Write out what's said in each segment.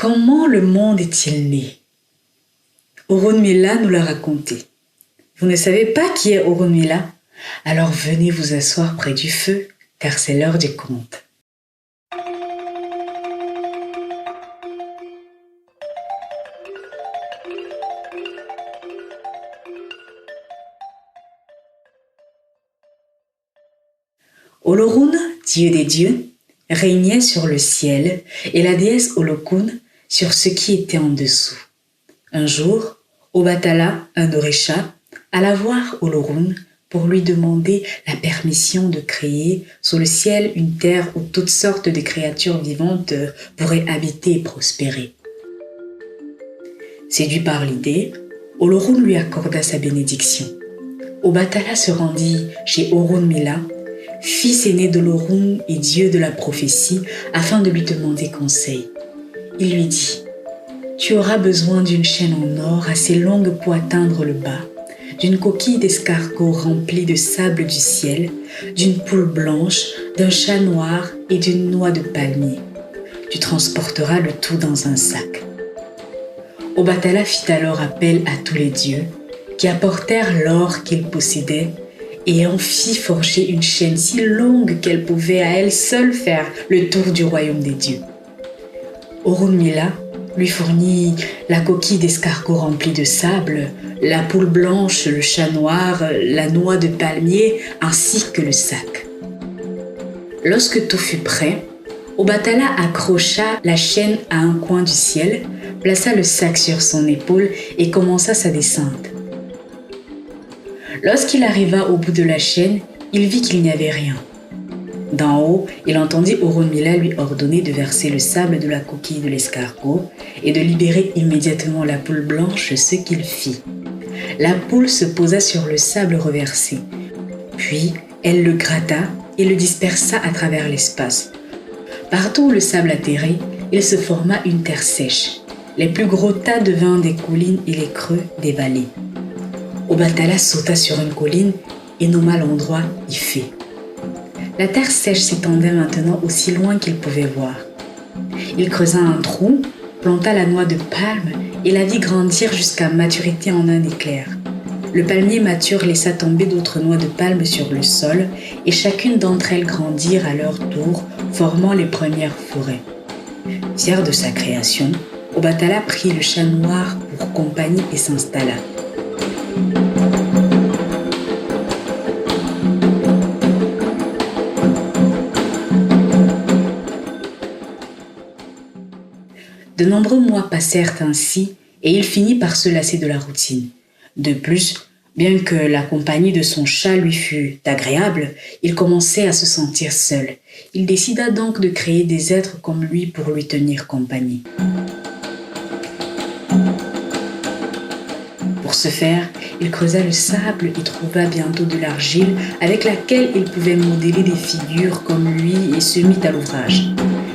Comment le monde est-il né? Orunmila nous l'a raconté. Vous ne savez pas qui est Orunmila? Alors venez vous asseoir près du feu, car c'est l'heure du conte. Olorun, dieu des dieux, régnait sur le ciel et la déesse Olokun sur ce qui était en dessous. Un jour, Obatala, un orisha, alla voir Olorun pour lui demander la permission de créer sous le ciel une terre où toutes sortes de créatures vivantes pourraient habiter et prospérer. Séduit par l'idée, Olorun lui accorda sa bénédiction. Obatala se rendit chez Orunmila, fils aîné d'Olorun et dieu de la prophétie, afin de lui demander conseil. Il lui dit « Tu auras besoin d'une chaîne en or assez longue pour atteindre le bas, d'une coquille d'escargot remplie de sable du ciel, d'une poule blanche, d'un chat noir et d'une noix de palmier. Tu transporteras le tout dans un sac. » Obatala fit alors appel à tous les dieux, qui apportèrent l'or qu'ils possédaient et en fit forger une chaîne si longue qu'elle pouvait à elle seule faire le tour du royaume des dieux. Orunmila lui fournit la coquille d'escargot remplie de sable, la poule blanche, le chat noir, la noix de palmier ainsi que le sac. Lorsque tout fut prêt, Obatala accrocha la chaîne à un coin du ciel, plaça le sac sur son épaule et commença sa descente. Lorsqu'il arriva au bout de la chaîne, il vit qu'il n'y avait rien. D'en haut, il entendit Orunmila lui ordonner de verser le sable de la coquille de l'escargot et de libérer immédiatement la poule blanche, ce qu'il fit. La poule se posa sur le sable reversé. Puis, elle le gratta et le dispersa à travers l'espace. Partout où le sable atterrit, il se forma une terre sèche. Les plus gros tas devinrent des collines et les creux des vallées. Obatala sauta sur une colline et nomma l'endroit Ifé. La terre sèche s'étendait maintenant aussi loin qu'il pouvait voir. Il creusa un trou, planta la noix de palme et la vit grandir jusqu'à maturité en un éclair. Le palmier mature laissa tomber d'autres noix de palme sur le sol et chacune d'entre elles grandirent à leur tour, formant les premières forêts. Fier de sa création, Obatala prit le chat noir pour compagnie et s'installa. De nombreux mois passèrent ainsi et il finit par se lasser de la routine. De plus, bien que la compagnie de son chat lui fût agréable, il commençait à se sentir seul. Il décida donc de créer des êtres comme lui pour lui tenir compagnie. Pour ce faire, il creusa le sable et trouva bientôt de l'argile avec laquelle il pouvait modeler des figures comme lui et se mit à l'ouvrage.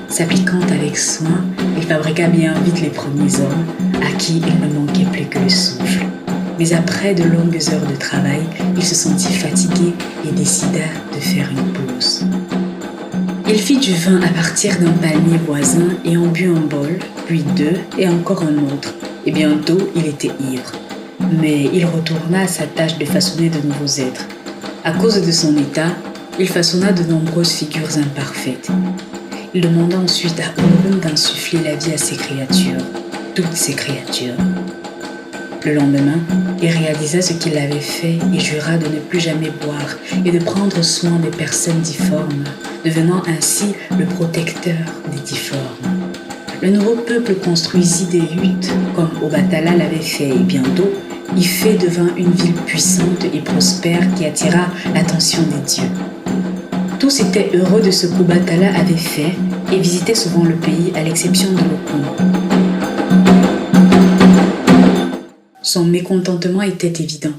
S'appliquant avec soin, il fabriqua bien vite les premiers hommes à qui il ne manquait plus que le souffle. Mais après de longues heures de travail, il se sentit fatigué et décida de faire une pause. Il fit du vin à partir d'un palmier voisin et en but un bol, puis deux et encore un autre. Et bientôt, il était ivre. Mais il retourna à sa tâche de façonner de nouveaux êtres. À cause de son état, il façonna de nombreuses figures imparfaites. Il demanda ensuite à Olorun d'insuffler la vie à ses créatures, toutes ses créatures. Le lendemain, il réalisa ce qu'il avait fait et jura de ne plus jamais boire et de prendre soin des personnes difformes, devenant ainsi le protecteur des difformes. Le nouveau peuple construisit des huttes comme Obatala l'avait fait et bientôt, Ifé devint une ville puissante et prospère qui attira l'attention des dieux. Tous étaient heureux de ce qu'Obatala avait fait et visitaient souvent le pays à l'exception de Olokun. Son mécontentement était évident.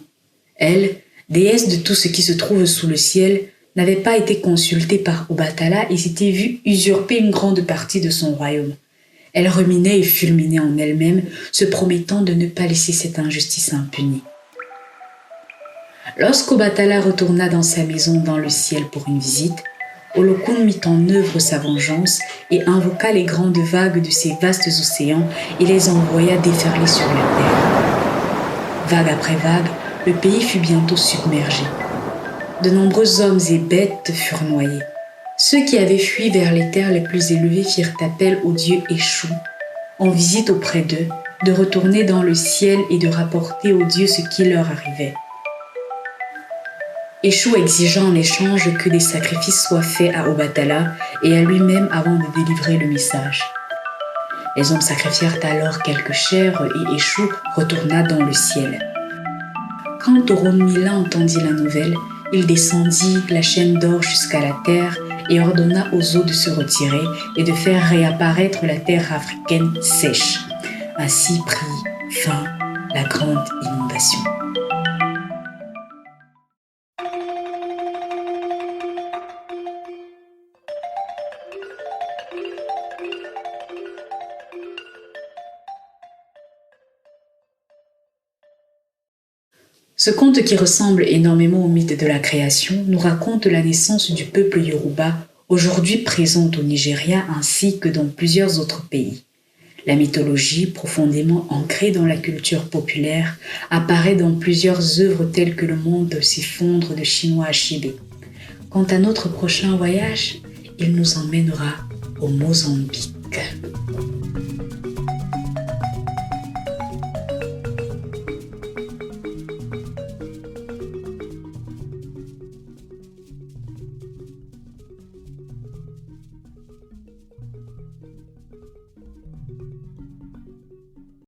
Elle, déesse de tout ce qui se trouve sous le ciel, n'avait pas été consultée par Obatala et s'était vue usurper une grande partie de son royaume. Elle ruminait et fulminait en elle-même, se promettant de ne pas laisser cette injustice impunie. Lorsqu'Obatala retourna dans sa maison dans le ciel pour une visite, Olokun mit en œuvre sa vengeance et invoqua les grandes vagues de ces vastes océans et les envoya déferler sur la terre. Vague après vague, le pays fut bientôt submergé. De nombreux hommes et bêtes furent noyés. Ceux qui avaient fui vers les terres les plus élevées firent appel au dieu Eshu, en visite auprès d'eux, de retourner dans le ciel et de rapporter au dieu ce qui leur arrivait. Eshu exigea en échange que des sacrifices soient faits à Obatala et à lui-même avant de délivrer le message. Les hommes sacrifièrent alors quelques chèvres et Eshu retourna dans le ciel. Quand Orunmila entendit la nouvelle, il descendit la chaîne d'or jusqu'à la terre et ordonna aux eaux de se retirer et de faire réapparaître la terre africaine sèche. Ainsi prit fin la grande inondation. Ce conte qui ressemble énormément au mythe de la création nous raconte la naissance du peuple Yoruba, aujourd'hui présent au Nigeria ainsi que dans plusieurs autres pays. La mythologie, profondément ancrée dans la culture populaire, apparaît dans plusieurs œuvres telles que Le monde s'effondre de Chinua Achebe. Quant à notre prochain voyage, il nous emmènera au Mozambique.